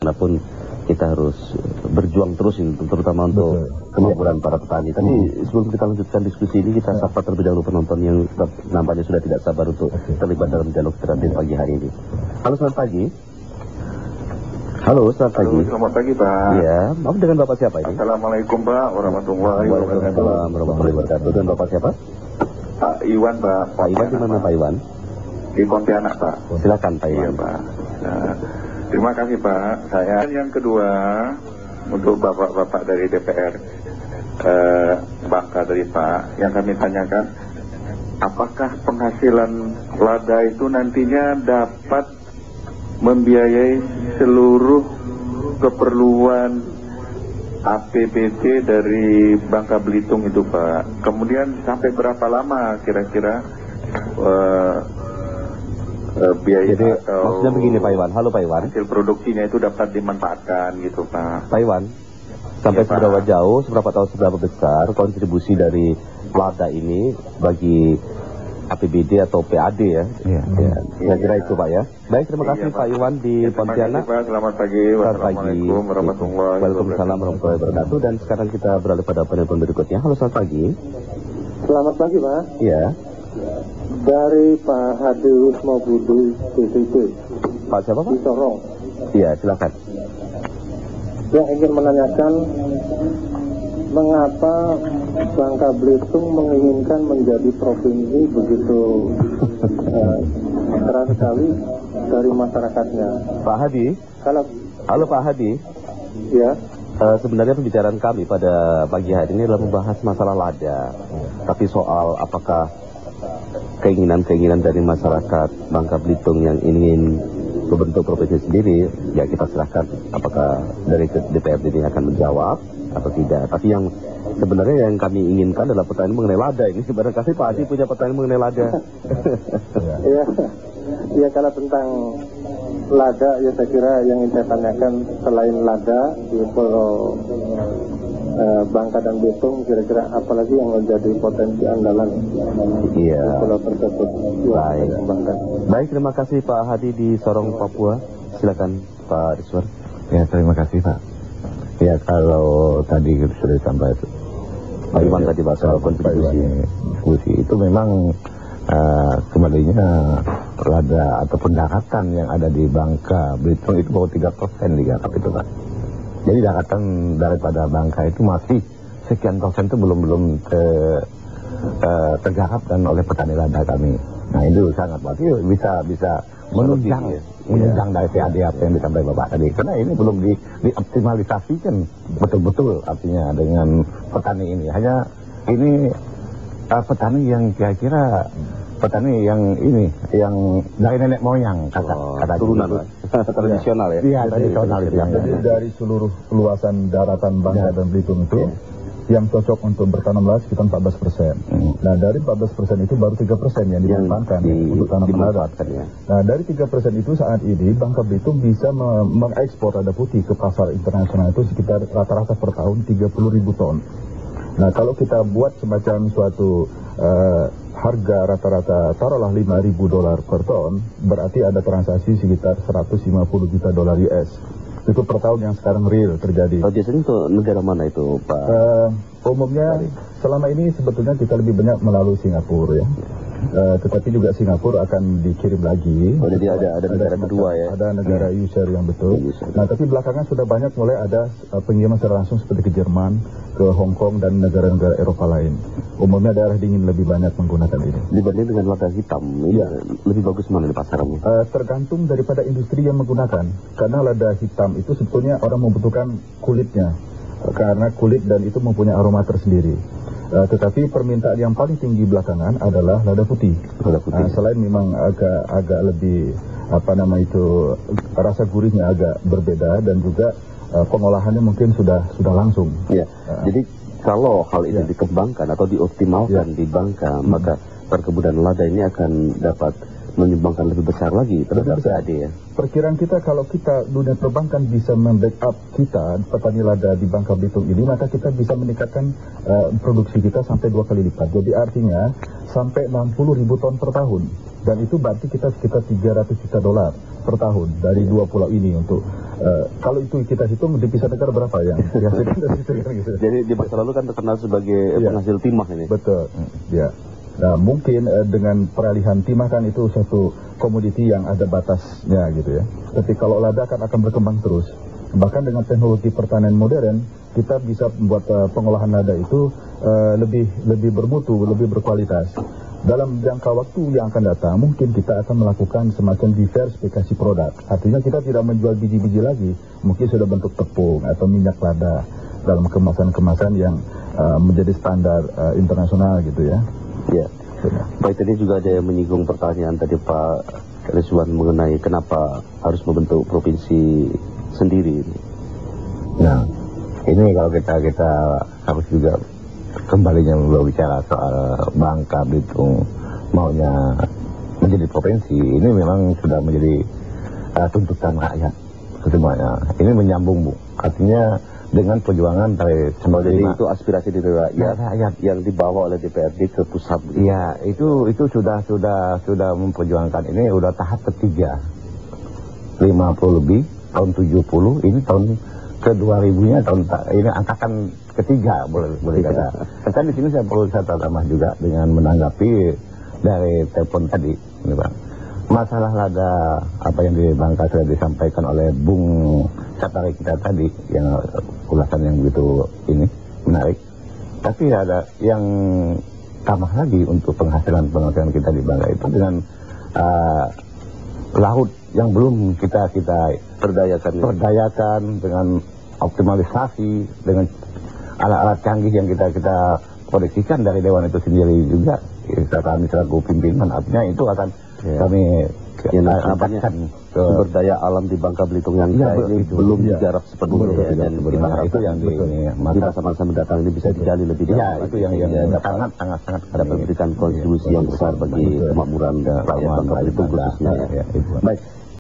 Walaupun kita harus berjuang terus ini, terutama untuk kemakmuran para petani. Tapi sebelum kita lanjutkan diskusi ini, kita sapa terlebih dahulu penonton yang nampaknya sudah tidak sabar untuk terlibat dalam dialog interaktif pagi hari ini. Halo, selamat pagi. Halo, selamat pagi. Halo, selamat pagi, Pak. Iya, maaf, dengan Bapak siapa ini? Assalamualaikum, Pak, warahmatullahi wabarakatuh. Waalaikumsalam warahmatullahi wabarakatuh. Dan Bapak siapa? Pak Iwan, Pak. Pak Iwan di mana, Pak Iwan? Di Pontianak, Pak. Silakan, Pak Iwan. Iya, Pak. Nah, terima kasih, Pak. Saya yang kedua untuk bapak-bapak dari DPR Bangka dari Pak, yang kami tanyakan, apakah penghasilan lada itu nantinya dapat membiayai seluruh keperluan APBD dari Bangka Belitung itu, Pak? Kemudian sampai berapa lama kira-kira biaya? Jadi atau maksudnya begini, Pak Iwan. Halo, Pak Iwan. Hasil produksinya itu dapat dimanfaatkan gitu, Pak. Pak Iwan, sampai Iya, seberapa Pak. jauh, seberapa besar kontribusi dari lada ini bagi APBD atau PAD ya? Iya. Saya kira itu, Pak ya. Baik, terima kasih Iya, Pak Iwan di Ya, terima Pontianak. kasih, Pak. Selamat pagi. Selamat pagi. Wassalamualaikum warahmatullahi Waalaikumsalam warahmatullahi wabarakatuh. Dan sekarang kita beralih pada penelpon berikutnya. Halo, selamat pagi. Selamat pagi, Pak. Iya. Dari Pak Hadi Wisma Budi PTT Pak siapa, Pak? di Sorong, Iya, silakan. yang ingin menanyakan mengapa Bangka Belitung menginginkan menjadi provinsi begitu keras sekali dari masyarakatnya. Pak Hadi. Kalau Halo, Pak Hadi. ya, Sebenarnya pembicaraan kami pada pagi hari ini adalah membahas masalah lada. Tapi soal apakah keinginan-keinginan dari masyarakat Bangka Belitung yang ingin membentuk provinsi sendiri, ya kita serahkan apakah dari DPRD ini akan menjawab atau tidak. Tapi yang sebenarnya yang kami inginkan adalah pertanyaan mengenai lada ini. Barangkali Pak Hadi punya pertanyaan mengenai lada. ya kalau tentang lada, ya saya kira yang ingin saya tanyakan selain lada di Pulau Bangka dan Belitung, kira-kira apalagi yang menjadi potensi andalan Iya. pulau tersebut. Baik. Kembangkan. Baik, terima kasih Pak Hadi di Sorong, Papua. Silakan Pak Rizwan. Ya, terima kasih, Pak. Ya, kalau tadi sudah disampaikan Pak Iwan tadi bahas soal kontribusi itu memang kembalinya lada atau pendapatan yang ada di Bangka Belitung itu baru 3% digarap itu, Pak. Jadi daratan daripada Bangka itu masih sekian persen itu belum tergarap dan oleh petani lada kami. Nah, itu sangat berarti bisa menunjang dari PAD apa yang disampaikan Bapak tadi. Karena ini belum dioptimalisasikan betul-betul artinya dengan petani ini. Hanya ini petani yang kira-kira petani yang dari nenek moyang kata turunan Pak. Tradisional ya. Iya, tradisional itu. Jadi dari seluruh luasan daratan Bangka dan Belitung itu yang cocok untuk bertanam lada sekitar 14%. Nah, dari 14% itu baru 3% yang dimanfaatkan untuk tanam lada. Ya. Nah, dari 3% itu saat ini Bangka Belitung bisa mengekspor lada putih ke pasar internasional itu sekitar rata-rata per tahun 30.000 ton. Nah, kalau kita buat semacam suatu harga rata-rata taruhlah $5.000 per ton, berarti ada transaksi sekitar 150 juta dolar US. Itu per tahun yang sekarang real terjadi. Biasanya untuk negara mana itu, Pak? Umumnya selama ini sebetulnya kita lebih banyak melalui Singapura ya. Tetapi juga Singapura akan dikirim lagi. Oh, jadi ada negara kedua ya? Ada negara user yang betul. Nah, tapi belakangan sudah banyak mulai ada pengiriman secara langsung seperti ke Jerman, ke Hong Kong dan negara-negara Eropa lain. Umumnya daerah dingin lebih banyak menggunakan ini. Dibanding dengan lada hitam, ini lebih bagus mana di pasarannya? Tergantung daripada industri yang menggunakan. Karena lada hitam itu sebetulnya orang membutuhkan kulitnya. Karena kulit dan itu mempunyai aroma tersendiri. Tetapi permintaan yang paling tinggi belakangan adalah lada putih. Selain memang agak lebih rasa gurihnya agak berbeda dan juga pengolahannya mungkin sudah langsung. Ya. Jadi kalau hal ini dikembangkan atau dioptimalkan di Bangka, maka perkebunan lada ini akan dapat menyumbangkan lebih besar lagi terhadap PAD ya. Perkiraan kita kalau kita dunia perbankan bisa membackup kita petani lada di Bangka Belitung ini, maka kita bisa meningkatkan produksi kita sampai 2 kali lipat. Jadi artinya sampai 60.000 ton per tahun. Dan itu berarti kita sekitar $300 juta per tahun dari 2 pulau ini untuk Kalau itu kita hitung di Pisah Negara berapa yang dihasilkan dari situ kan gitu. Jadi di masa lalu kan terkenal sebagai penghasil timah ini. Betul. Ya. Nah, mungkin dengan peralihan timah kan itu satu komoditi yang ada batasnya gitu ya. Tapi kalau lada kan akan berkembang terus. Bahkan dengan teknologi pertanian modern, kita bisa membuat pengolahan lada itu lebih bermutu, lebih berkualitas. Dalam jangka waktu yang akan datang, mungkin kita akan melakukan semacam diversifikasi produk. Artinya kita tidak menjual biji-biji lagi, mungkin sudah bentuk tepung atau minyak lada dalam kemasan-kemasan yang menjadi standar internasional gitu ya. Ya. Baik, tadi juga ada yang menyinggung pertanyaan tadi Pak Rizwan mengenai kenapa harus membentuk provinsi sendiri. Nah, ini kalau kita harus juga kembalinya berbicara soal Bangka Belitung maunya menjadi provinsi, ini memang sudah menjadi tuntutan rakyat semuanya. Ini menyambung, Bu. Artinya dengan perjuangan dari jadi itu aspirasi dari rakyat yang dibawa oleh DPRD ke pusat. Iya, itu sudah memperjuangkan. Ini udah tahap ketiga. 50 lebih, tahun 70, ini tahun ke 2000-nya ini angkatan ketiga boleh kata. Kan di sini saya perlu tambah juga dengan menanggapi dari telepon tadi, ini Pak. Masalah lada apa yang di Bangka sudah disampaikan oleh Bung Satari kita tadi, yang ulasan yang begitu ini menarik. Tapi ada yang tambah lagi untuk penghasilan kita di Bangka itu dengan laut yang belum kita perdayakan dengan optimalisasi, dengan alat-alat canggih yang kita proyeksikan dari Dewan itu sendiri juga. Kami selaku pimpinan, artinya itu akan kami dapatkan sumber daya alam di Bangka Belitung yang ini belum digarap sepenuhnya, dan kita harapkan yang di masa-masa mendatang ini bisa digali lebih jauh. Ya, itu yang sangat dapat memberikan kontribusi yang besar bagi kemakmuran rakyat Bangka Belitung khususnya. Baik.